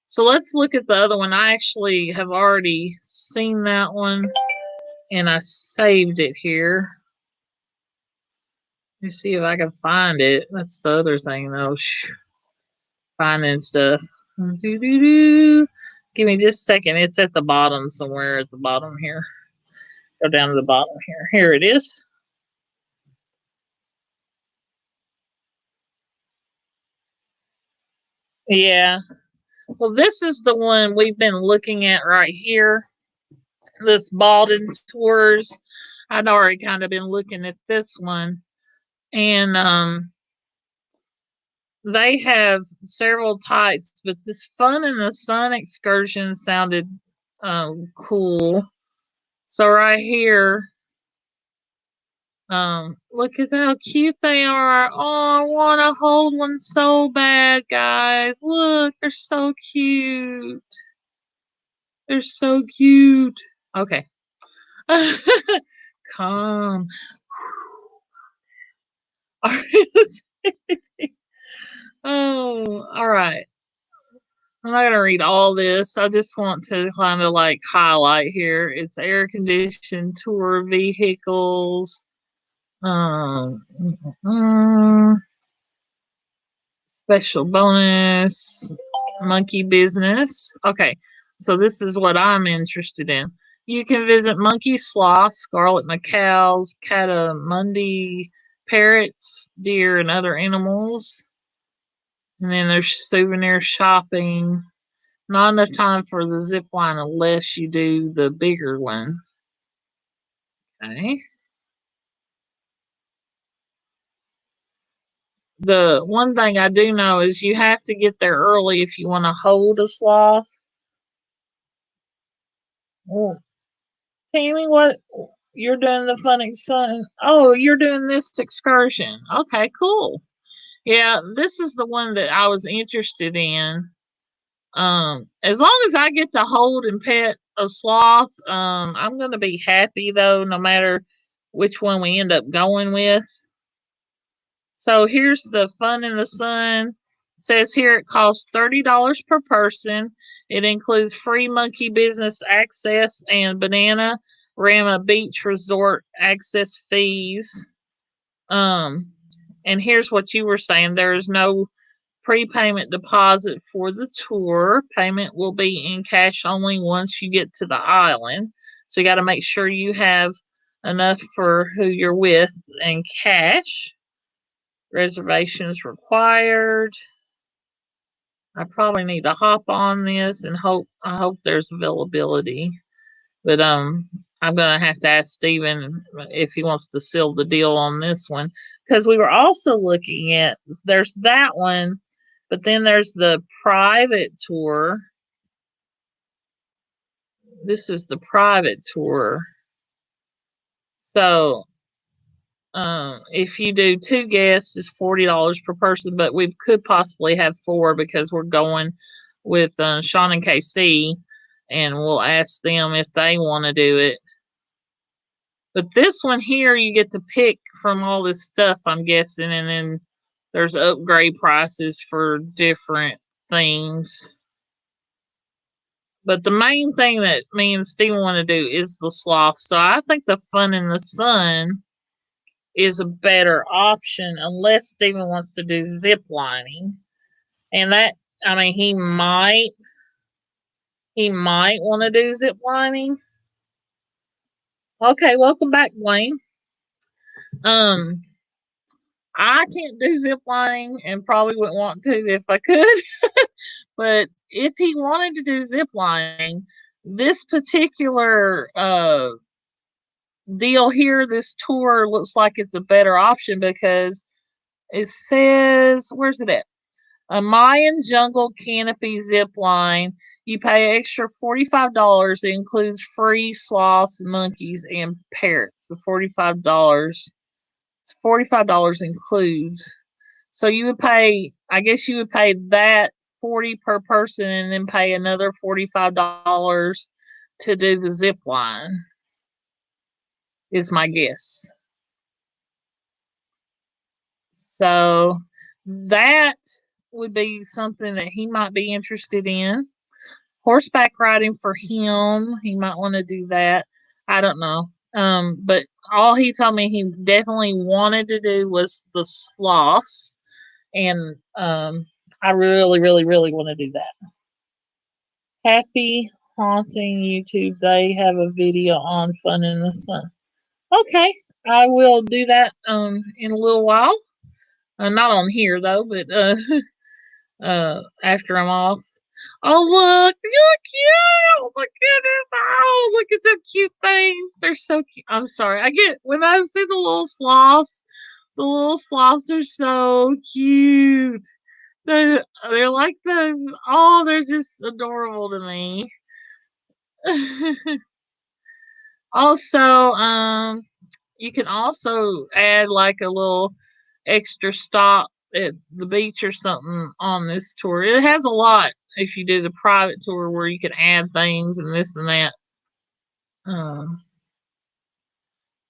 So let's look at the other one. I actually have already seen that one, and I saved it here. Let me see if I can find it. That's the other thing, though. Finding stuff. Give me just a second. It's at the bottom somewhere. At the bottom here. Go down to the bottom here. Here it is. Yeah. Well, this is the one we've been looking at right here. This Baldwin Tours. I'd already kind of been looking at this one. And they have several types, but this Fun in the Sun excursion sounded cool. So right here, look at how cute they are. Oh, I want to hold one so bad, guys. Look, they're so cute. They're so cute. Okay. Calm. Oh, all right. I'm not gonna read all this. I just want to kind of like highlight here. It's air conditioned tour vehicles. Um, special bonus, monkey business. Okay, so this is what I'm interested in. You can visit monkey sloths, scarlet macaws, catamundi parrots, deer, and other animals. And then there's souvenir shopping. Not enough time for the zip line unless you do the bigger one. Okay. The one thing I do know is you have to get there early if you want to hold a sloth. Oh, Tammy, what you're doing the Fun Sun? Oh, you're doing this excursion. Okay, cool. Yeah, this is the one that I was interested in. As long as I get to hold and pet a sloth, I'm gonna be happy though, no matter which one we end up going with. So here's the Fun in the Sun. It says here it costs $30 per person. It includes free monkey business access and Banana Rama Beach Resort access fees. And here's what you were saying. There is no prepayment deposit for the tour. Payment will be in cash only once you get to the island. So you got to make sure you have enough for who you're with and cash. Reservations required. I probably need to hop on this and I hope there's availability. But I'm gonna have to ask Steven if he wants to seal the deal on this one. Because we were also looking at there's that one, but then there's the private tour. This is the private tour. So if you do 2 guests, it's $40 per person, but we could possibly have 4 because we're going with Sean and KC, and we'll ask them if they want to do it. But this one here, you get to pick from all this stuff, I'm guessing, and then there's upgrade prices for different things. But the main thing that me and Steven want to do is the sloth. So I think the Fun in the Sun is a better option unless Steven wants to do zip lining. And that, I mean, he might want to do zip lining. Okay, welcome back, Wayne. I can't do zip lining and probably wouldn't want to if I could. But if he wanted to do zip lining, this particular deal here, this tour looks like it's a better option because it says, where's it at? A Mayan jungle canopy zip line. You pay extra $45. It includes free sloths, monkeys, and parrots. The $45. It's $45 includes. So you would pay, I guess you would pay that 40 per person and then pay another $45 to do the zip line. Is my guess. So that would be something that he might be interested in. Horseback riding for him, he might want to do that. I don't know. But all he told me he definitely wanted to do was the sloths, and I really, really, really want to do that. Happy Haunting YouTube. They have a video on Fun in the Sun. Okay, I will do that in a little while. Not on here though, but after I'm off. Oh look, you're cute! Oh my goodness! Oh, look at them cute things. They're so cute. I'm sorry. I get when I see the little sloths. The little sloths are so cute. They're like those. Oh, they're just adorable to me. Also, you can also add like a little extra stop at the beach or something on this tour. It has a lot if you do the private tour where you can add things and this and that.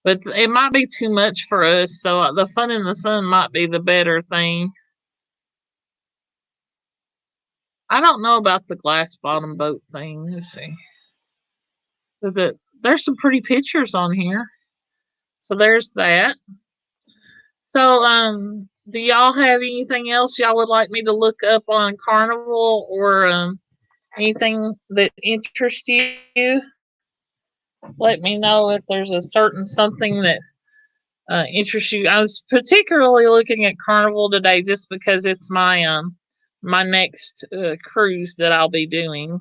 But it might be too much for us, so the Fun in the Sun might be the better thing. I don't know about the glass bottom boat thing. Let's see. There's some pretty pictures on here. So there's that. So, do y'all have anything else y'all would like me to look up on Carnival or anything that interests you? Let me know if there's a certain something that interests you. I was particularly looking at Carnival today just because it's my next cruise that I'll be doing.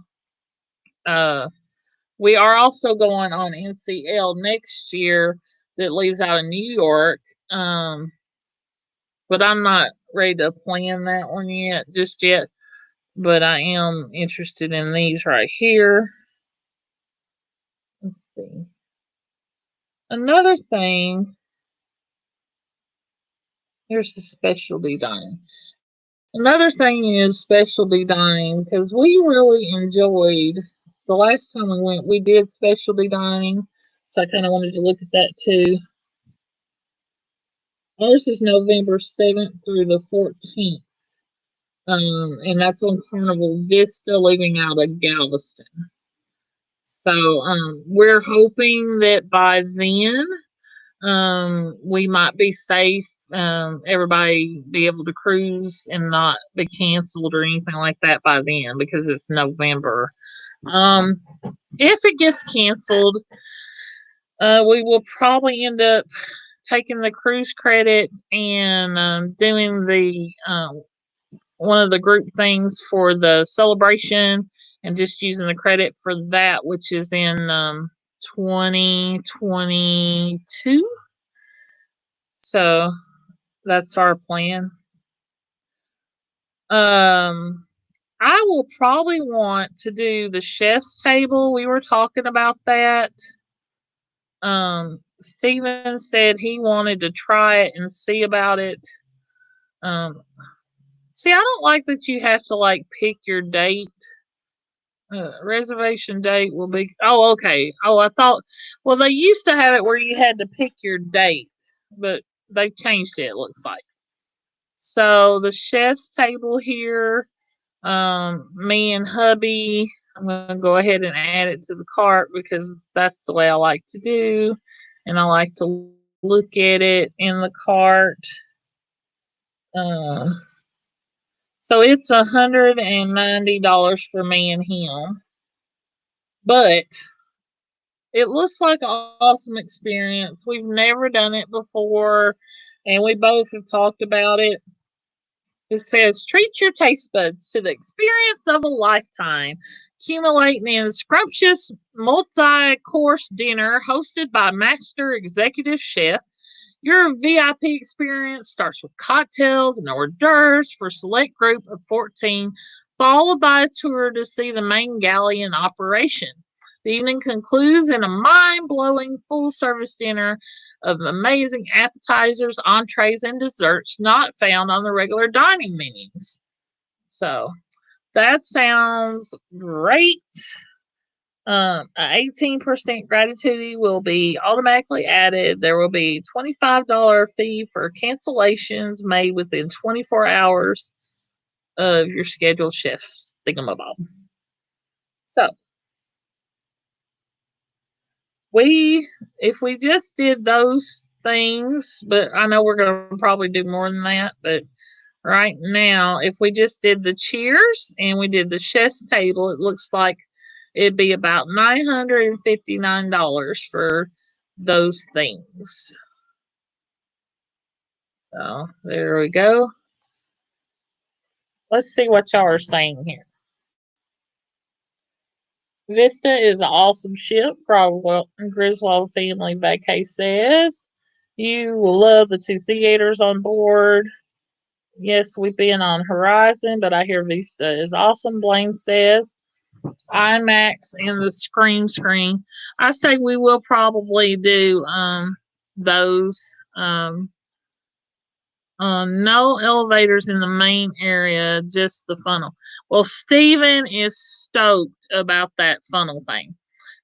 We are also going on NCL next year that leaves out of New York. But I'm not ready to plan that one just yet. But I am interested in these right here. Let's see. Another thing, here's the specialty dining. Another thing is specialty dining because we really enjoyed the last time we went. We did specialty dining, so I kind of wanted to look at that too. Ours is November 7th through the 14th. And that's on Carnival Vista, leaving out of Galveston. So we're hoping that by then we might be safe. Everybody be able to cruise and not be canceled or anything like that by then because it's November. If it gets canceled, we will probably end up taking the cruise credit and doing the one of the group things for the celebration and just using the credit for that, which is in 2022. So that's our plan. I will probably want to do the chef's table. We were talking about that. Steven said he wanted to try it and see about it. See, I don't like that you have to like pick your date. Reservation date will be. Oh, okay. Oh, I thought. Well, they used to have it where you had to pick your date, but they changed it. It looks like. So the chef's table here. Me and hubby. I'm gonna go ahead and add it to the cart because that's the way I like to do, and I like to look at it in the cart. So it's $190 for me and him. But it looks like an awesome experience. We've never done it before. and we both have talked about it. It says, treat your taste buds to the experience of a lifetime. Accumulate in scrumptious multi-course dinner hosted by master executive chef. Your VIP experience starts with cocktails and hors d'oeuvres for a select group of 14, followed by a tour to see the main galley in operation. The evening concludes in a mind-blowing full-service dinner of amazing appetizers, entrees, and desserts not found on the regular dining menus. So that sounds great. 18% gratuity will be automatically added. There will be $25 fee for cancellations made within 24 hours of your scheduled shifts thingamabob. So if we just did those things, but I know we're going to probably do more than that, but right now, if we just did the cheers and we did the chef's table, it looks like it'd be about $959 for those things. So there we go. Let's see what y'all are saying here. Vista is an awesome ship, Griswold Family Vacay says. You will love the 2 theaters on board. Yes, we've been on Horizon, but I hear Vista is awesome, Blaine says. IMAX and the screen. I say we will probably do those. No elevators in the main area, just the funnel. Well, Steven is stoked about that funnel thing.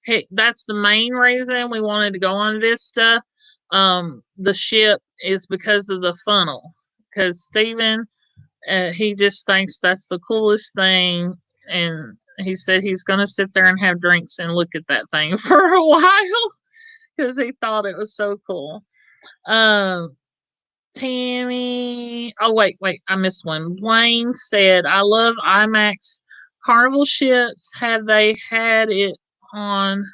Hey, that's the main reason we wanted to go on Vista. The ship is because of the funnel. Because Steven, he just thinks that's the coolest thing, and he said he's going to sit there and have drinks and look at that thing for a while because he thought it was so cool. Tammy, oh wait, I missed one. Blaine said, I love IMAX Carnival ships. Have they had it on?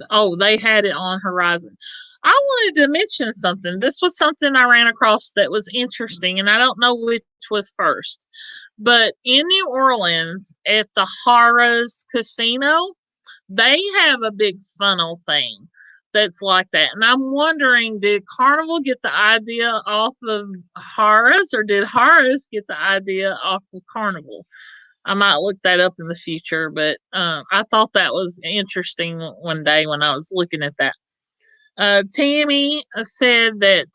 Oh, they had it on Horizon. I wanted to mention something. This was something I ran across that was interesting, and I don't know which was first. But in New Orleans at the Harrah's Casino, they have a big funnel thing that's like that. And I'm wondering, did Carnival get the idea off of Harrah's, or did Harrah's get the idea off of Carnival? I might look that up in the future, but I thought that was interesting one day when I was looking at that. Tammy said that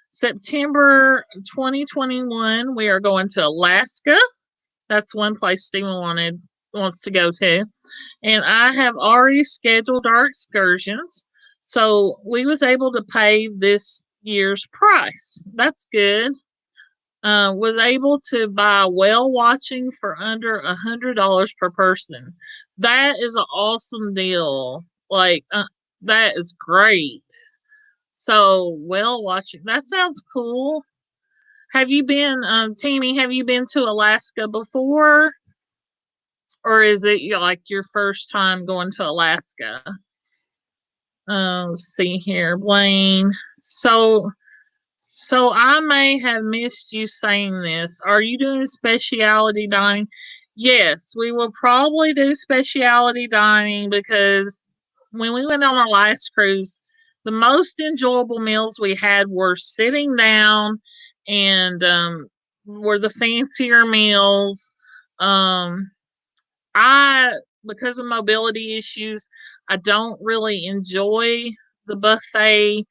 September 2021, we are going to Alaska. That's one place Stephen wants to go to. And I have already scheduled our excursions. So we was able to pay this year's price. That's good. Was able to buy whale watching for under $100 per person. That is an awesome deal. Like, that is great. So whale watching, that sounds cool. Have you been, Tammy, have you been to Alaska before? Or is it like your first time going to Alaska? Let's see here, Blaine. So I may have missed you saying this. Are you doing specialty dining? Yes, we will probably do specialty dining because when we went on our last cruise, the most enjoyable meals we had were sitting down and were the fancier meals. Because of mobility issues, I don't really enjoy the buffet.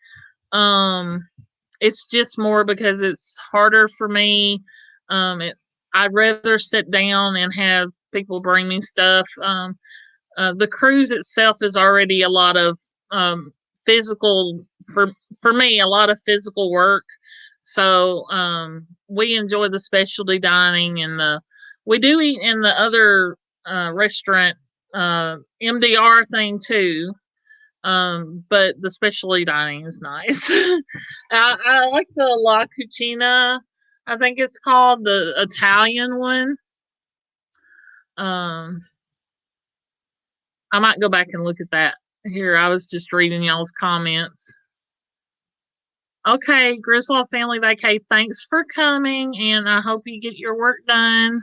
It's just more because it's harder for me. I'd rather sit down and have people bring me stuff. The cruise itself is already a lot of physical for me, a lot of physical work. So we enjoy the specialty dining and we do eat in the other restaurant MDR thing too. But the specialty dining is nice. I like the La Cucina. I think it's called the Italian one. I might go back and look at that. Here, I was just reading y'all's comments. Okay, Griswold Family Vacay, thanks for coming, and I hope you get your work done.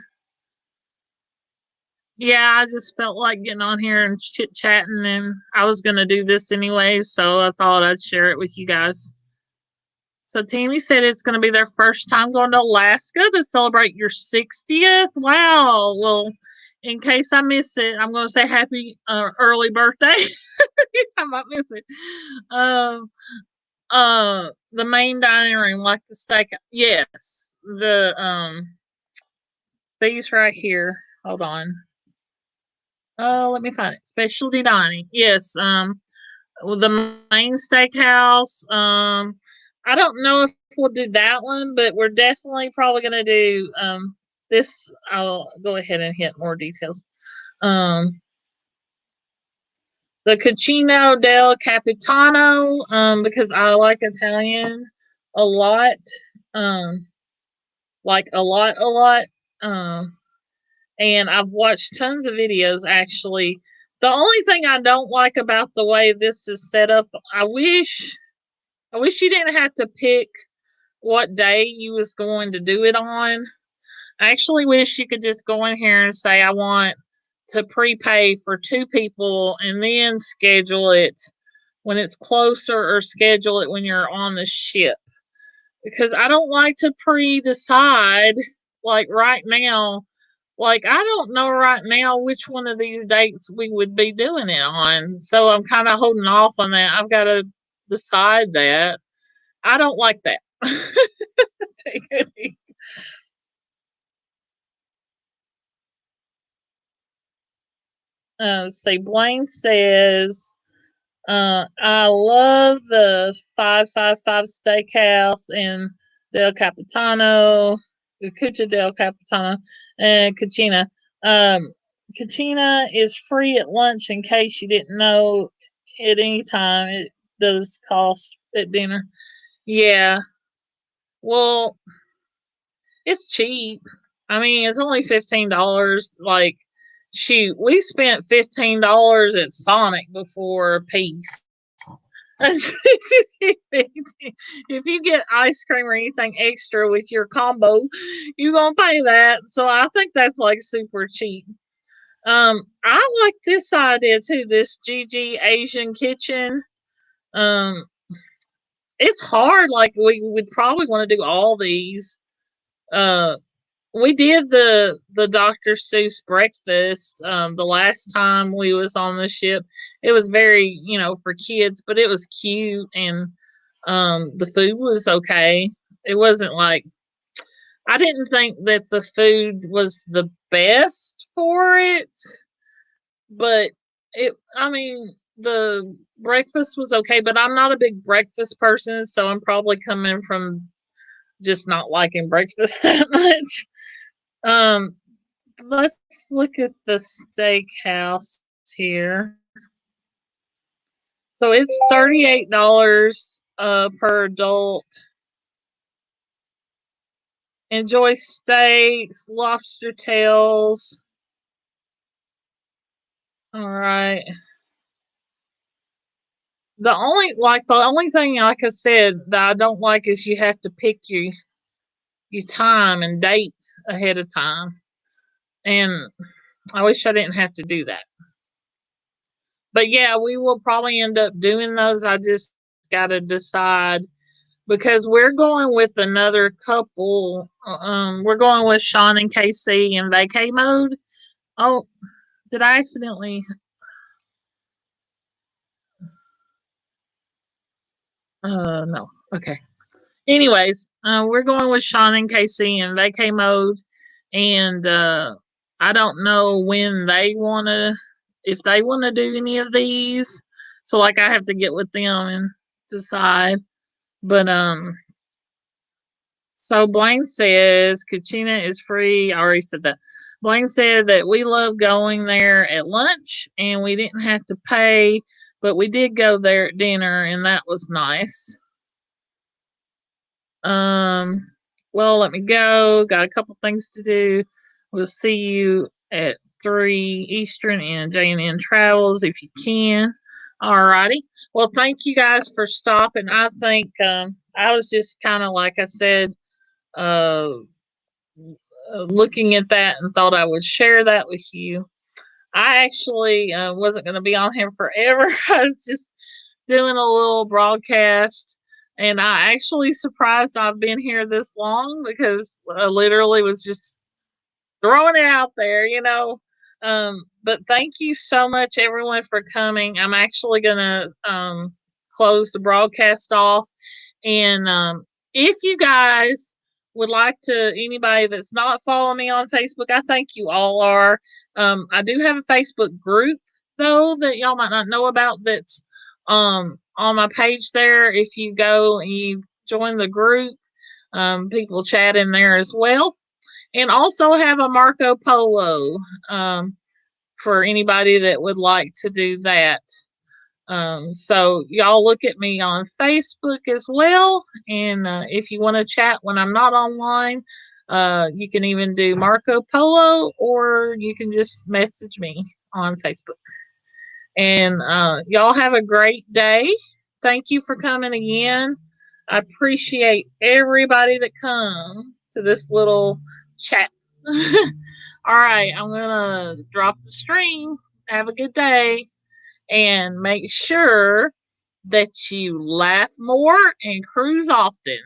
Yeah, I just felt like getting on here and chit-chatting, and I was going to do this anyway, so I thought I'd share it with you guys. So Tammy said it's going to be their first time going to Alaska to celebrate your 60th. Wow. Well, in case I miss it, I'm going to say happy early birthday. I might miss it. Um, the main dining room, like the steak. Yes, these right here. Hold on. Let me find it. Specialty dining. Yes. The main steakhouse. I don't know if we'll do that one, but we're definitely probably gonna do this. I'll go ahead and hit more details. Um, the Cucino del Capitano, because I like Italian a lot. Um, like a lot, a lot. Um, and I've watched tons of videos actually. The only thing I don't like about the way this is set up, I wish you didn't have to pick what day you was going to do it on. I actually wish you could just go in here and say I want to prepay for 2 people and then schedule it when it's closer or schedule it when you're on the ship. Because I don't like to pre-decide like right now. Like I don't know right now which one of these dates we would be doing it on. So I'm kind of holding off on that. I've got to decide that. I don't like that. Say Blaine says, I love the 555 Steakhouse in Del Capitano, Cuccia del Capitano, and Cucina. Um, Cucina is free at lunch in case you didn't know at any time. It does cost at dinner. Yeah. Well, it's cheap. I mean, it's only $15. Like, shoot, we spent $15 at Sonic before a piece. If you get ice cream or anything extra with your combo, you're gonna pay that. So I think that's like super cheap. I like this idea too. This GG Asian kitchen. Um, it's hard. Like we would probably want to do all these. Uh, we did the Dr. Seuss breakfast the last time we was on the ship. It was very, for kids, but it was cute and the food was okay. It wasn't like I didn't think that the food was the best for it, but I mean the breakfast was okay, but I'm not a big breakfast person, so I'm probably coming from just not liking breakfast that much. Um, let's look at the steakhouse here. So it's $38 per adult. Enjoy steaks, lobster tails. All right. The only thing, like I said, that I don't like is you have to pick your time and date ahead of time, and I wish I didn't have to do that. But yeah, we will probably end up doing those. I just got to decide because we're going with another couple. We're going with Sean and Casey in vacay mode. Oh, did I accidentally? No. Okay. Anyways, we're going with Sean and Casey in vacay mode, and I don't know when they wanna, if they wanna do any of these. So like, I have to get with them and decide. But so Blaine says Cucina is free. I already said that. Blaine said that we love going there at lunch and we didn't have to pay, but we did go there at dinner and that was nice. Um, well, let me go. Got a couple things to do. We'll see you at 3 Eastern in J&N Travels if you can. Alrighty. Well, thank you guys for stopping. I think I was just kind of, like I said, looking at that and thought I would share that with you. I actually wasn't going to be on here forever. I was just doing a little broadcast, and I actually surprised I've been here this long because I literally was just throwing it out there, you know. But thank you so much, everyone, for coming. I'm actually going to close the broadcast off. And if you guys would like to, anybody that's not following me on Facebook, I think you all are. I do have a Facebook group, though, that y'all might not know about that's on my page there. If you go and you join the group, people chat in there as well. And also have a Marco Polo for anybody that would like to do that. So y'all look at me on Facebook as well. And if you want to chat when I'm not online, you can even do Marco Polo, or you can just message me on Facebook. And y'all have a great day. Thank you for coming again. I appreciate everybody that come to this little chat. All right, I'm gonna drop the stream. Have a good day, and make sure that you laugh more and cruise often.